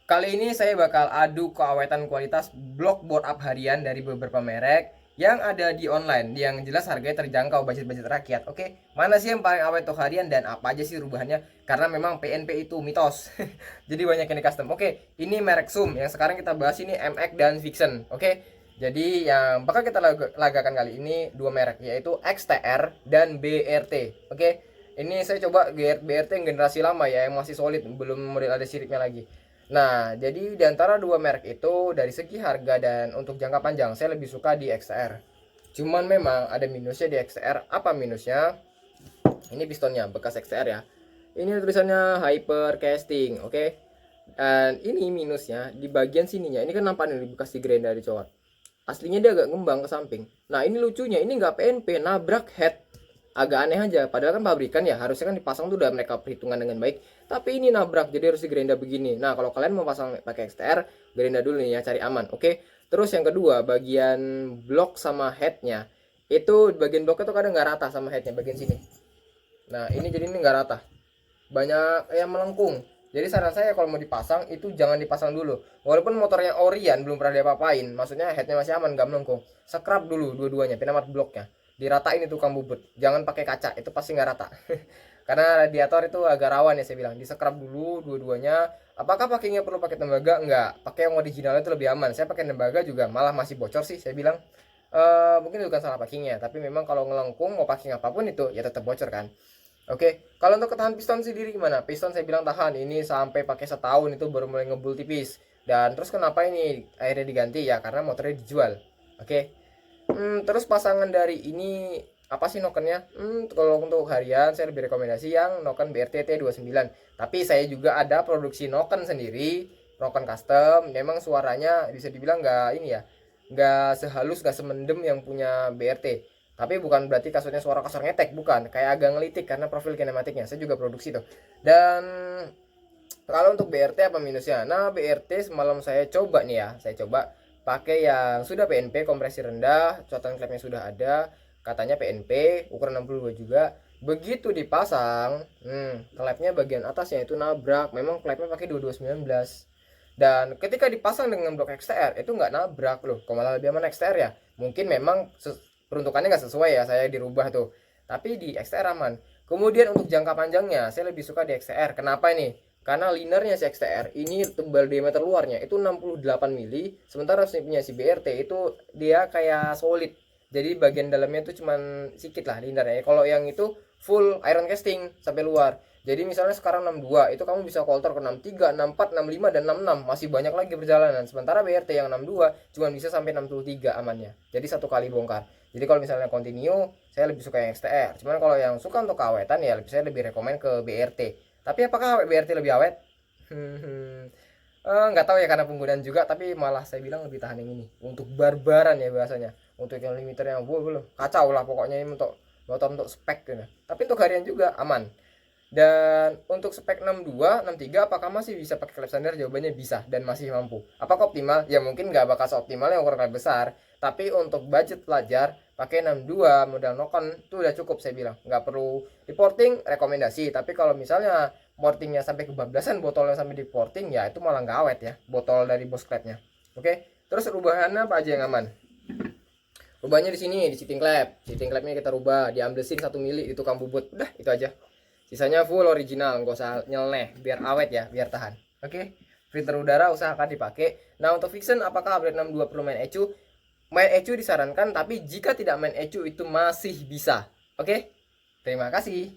Kali ini saya bakal adu keawetan kualitas blok board up harian dari beberapa merek yang ada di online, yang jelas harganya terjangkau budget-budget rakyat. Oke, mana sih yang paling awet untuk harian dan apa aja sih perubahannya? Karena memang PNP itu mitos. Jadi banyak yang di custom. Oke, ini merek Zoom yang sekarang kita bahas ini MX dan Vixen. Oke. Jadi yang bakal kita lagakan kali ini dua merek, yaitu XTR dan BRT. Oke. Ini saya coba BRT yang generasi lama ya, yang masih solid, belum model ada siripnya lagi. Nah, jadi di antara dua merek itu dari segi harga dan untuk jangka panjang saya lebih suka di XTR. Cuman memang ada minusnya di XTR. Apa minusnya? Ini pistonnya bekas XTR ya. Ini tulisannya hyper casting, oke? Dan ini minusnya di bagian sininya. Ini kan nampak nih bekas di grinder di cowok. Aslinya dia agak ngembang ke samping. Nah, ini lucunya, ini nggak PNP, nabrak head. Agak aneh aja, padahal kan pabrikan ya harusnya kan dipasang tuh udah mereka perhitungan dengan baik, tapi ini nabrak jadi harus digerinda begini. Nah, kalau kalian mau pasang pakai XTR, gerinda dulu nih ya, cari aman, oke. Terus yang kedua, bagian blok sama headnya itu, bagian bloknya tuh kadang nggak rata sama headnya bagian sini. Nah, ini jadi ini nggak rata, banyak yang melengkung. Jadi saran saya kalau mau dipasang itu jangan dipasang dulu. Walaupun motornya Orion belum pernah diapa-apain, maksudnya headnya masih aman, nggak melengkung. Scrub dulu dua-duanya, penamat bloknya. Diratain itu tukang bubut. Jangan pakai kaca, itu pasti nggak rata. Karena radiator itu agak rawan ya saya bilang. Di-scrub dulu dua-duanya. Apakah pakainya perlu pakai tembaga? Enggak. Pakai yang original itu lebih aman. Saya pakai tembaga juga malah masih bocor sih saya bilang. Mungkin itu bukan salah packingnya, tapi memang kalau ngelengkung mau packing apapun itu ya tetap bocor kan. Oke, kalau untuk ketahan piston sendiri gimana? Piston saya bilang tahan, ini sampai pakai setahun itu baru mulai ngebul tipis. Dan terus kenapa ini akhirnya diganti ya? Karena motornya dijual. Oke. Terus pasangan dari ini apa sih nokennya? Kalau untuk harian saya lebih rekomendasi yang noken BRT T29. Tapi saya juga ada produksi noken sendiri, noken custom. Memang suaranya bisa dibilang nggak ini ya, nggak sehalus, nggak semendem yang punya BRT. Tapi bukan berarti kasusnya suara kasar ngetek, bukan. Kayak agak ngelitik karena profil kinematiknya. Saya juga produksi tuh. Dan kalau untuk BRT apa minusnya? Nah, BRT semalam saya coba nih ya. Saya coba pakai yang sudah PNP, kompresi rendah, cocokan klepnya sudah ada. Katanya PNP, ukuran 62 juga. Begitu dipasang, klepnya bagian atasnya itu nabrak. Memang klepnya pakai 2219. Dan ketika dipasang dengan blok XTR, itu nggak nabrak loh. Kok malah lebih aman XTR ya? Mungkin memang peruntukannya nggak sesuai ya, saya dirubah tuh. Tapi di XTR aman. Kemudian untuk jangka panjangnya saya lebih suka di XTR. Kenapa ini? Karena linernya si XTR ini tebal diameter luarnya itu 68 mili, sementara snipnya si BRT itu dia kayak solid. Jadi bagian dalamnya itu cuman sedikit lah linernya. Kalau yang itu full iron casting sampai luar. Jadi misalnya sekarang 62, itu kamu bisa koltor ke 63, 64, 65 dan 66, masih banyak lagi perjalanan. Sementara BRT yang 62 cuma bisa sampai 63 amannya. Jadi satu kali bongkar. Jadi kalau misalnya continue, saya lebih suka yang XTR. Cuman kalau yang suka untuk keawetan ya saya lebih rekomend ke BRT. Tapi apakah BRT lebih awet? Nggak tahu ya karena penggunaan juga, tapi malah saya bilang lebih tahan yang ini. Untuk barbaran ya bahasanya. Untuk yang limiternya, belum kacau lah pokoknya ini untuk motor untuk spek gitu. Tapi untuk harian juga aman. Dan untuk spek 62, 63 apakah masih bisa pakai klep standar? Jawabannya bisa dan masih mampu. Apakah optimal? Ya mungkin nggak bakal seoptimal yang ukuran klep besar. Tapi untuk budget pelajar, pakai 62 model Nokon itu udah cukup saya bilang. Nggak perlu diporting, rekomendasi. Tapi kalau misalnya portingnya sampai kebablasan, botolnya sampai di porting, ya itu malah nggak awet ya. Botol dari bos klepnya. Oke, terus perubahannya apa aja yang aman? Rubahnya di sini, di seating clap. Seating clapnya kita rubah, diamblesin 1 mili di tukang bubut. Udah, itu aja. Sisanya full original, nggak usah nyeleneh, biar awet ya, biar tahan. Oke, filter udara usahakan dipakai. Nah, untuk Vixen apakah update 62 perlu main ECU? Main ECU disarankan, tapi jika tidak main ECU itu masih bisa. Oke, terima kasih.